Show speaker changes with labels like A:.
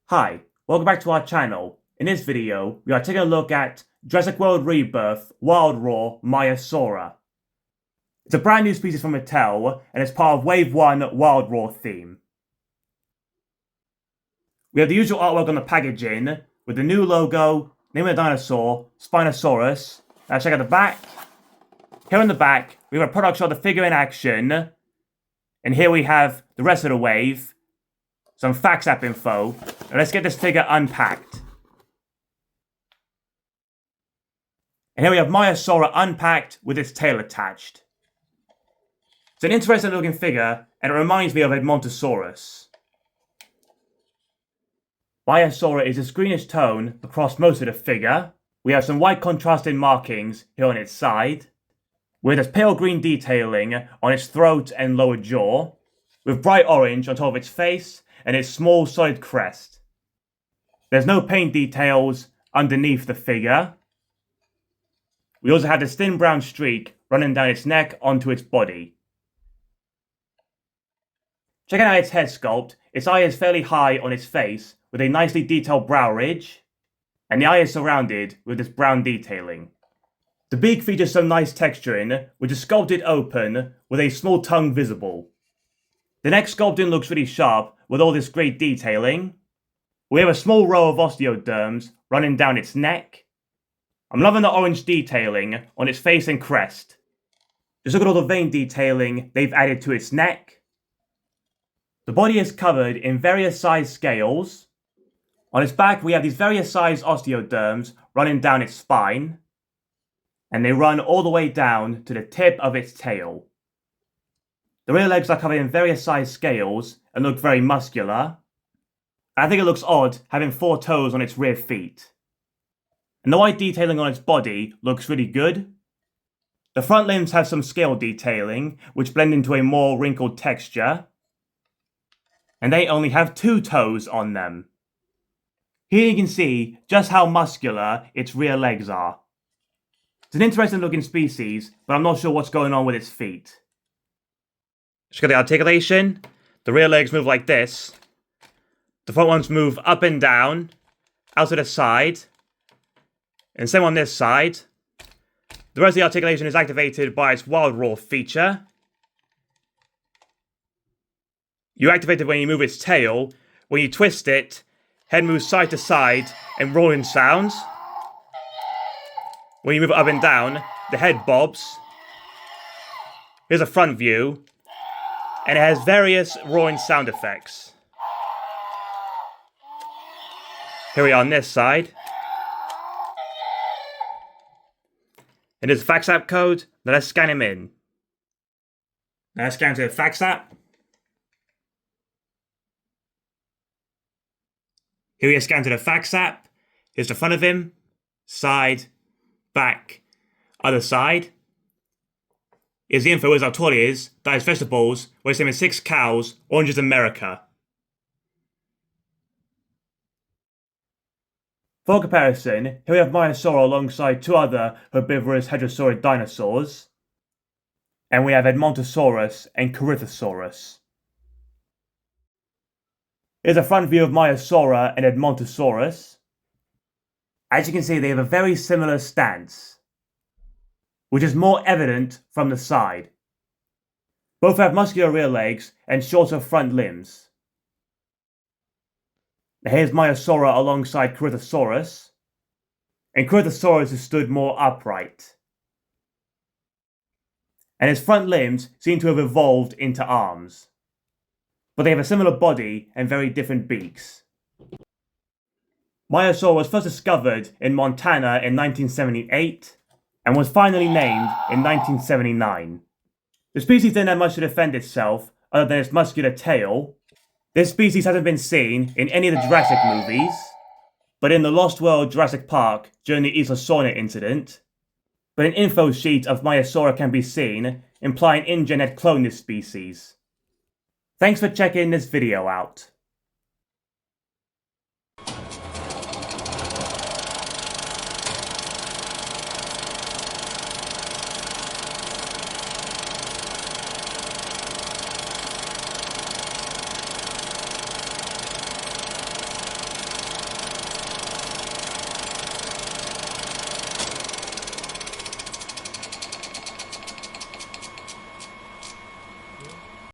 A: Hi, welcome back to our channel. In this video, we are taking a look at Jurassic World Rebirth Wild Raw Maiasaura. It's a brand new species from Mattel, and it's part of Wave 1 Wild Raw theme. We have the usual artwork on the packaging, with the new logo, name of the dinosaur, Spinosaurus. Now check out the back. Here in the back, we have a product shot of the figure in action. And here we have the rest of the wave. Some facts app info. Now let's get this figure unpacked. And here we have Maiasaura unpacked with its tail attached. It's an interesting looking figure, and it reminds me of Edmontosaurus. Maiasaura is this greenish tone across most of the figure. We have some white contrasting markings here on its side, with this pale green detailing on its throat and lower jaw, with bright orange on top of its face and its small solid crest. There's no paint details underneath the figure. We also have this thin brown streak running down its neck onto its body. Checking out its head sculpt, its eye is fairly high on its face with a nicely detailed brow ridge, and the eye is surrounded with this brown detailing. The beak features some nice texturing, which is sculpted open with a small tongue visible. The neck sculpting looks really sharp with all this great detailing. We have a small row of osteoderms running down its neck. I'm loving the orange detailing on its face and crest. Just look at all the vein detailing they've added to its neck. The body is covered in various size scales. On its back we have these various size osteoderms running down its spine, and they run all the way down to the tip of its tail. The rear legs are covered in various size scales and look very muscular. I think it looks odd having 4 toes on its rear feet. And the white detailing on its body looks really good. The front limbs have some scale detailing, which blend into a more wrinkled texture. And they only have 2 toes on them. Here you can see just how muscular its rear legs are. It's an interesting looking species, but I'm not sure what's going on with its feet. Just got the articulation. The rear legs move like this. The front ones move up and down, out to the side. And same on this side. The rest of the articulation is activated by its Wild Raw feature. You activate it when you move its tail. When you twist it, head moves side to side and rolling sounds. When you move it up and down, the head bobs. Here's a front view. And it has various roaring sound effects. Here we are on this side. And there's a fax app code. Now let's scan him in. Now let's scan to the fax app. Here we are scanned to the fax app. Here's the front of him. Side. Back. Other side. Here's the info. Here's how tall he is. Diets vegetables. Weighs him in 6 cows. Oranges America. For comparison, here we have Maiasaura alongside 2 other herbivorous hadrosaurid dinosaurs. And we have Edmontosaurus and Corythosaurus. Here's a front view of Maiasaura and Edmontosaurus. As you can see, they have a very similar stance, which is more evident from the side. Both have muscular rear legs and shorter front limbs. Now here's Maiasaura alongside Corythosaurus, and Corythosaurus is stood more upright. And his front limbs seem to have evolved into arms, but they have a similar body and very different beaks. Maiasaura was first discovered in Montana in 1978 and was finally named in 1979. The species didn't have much to defend itself other than its muscular tail. This species hasn't been seen in any of the Jurassic movies, but in the Lost World Jurassic Park during the Isla Sorna incident. But an info sheet of Maiasaura can be seen, implying InGen had cloned this species. Thanks for checking this video out.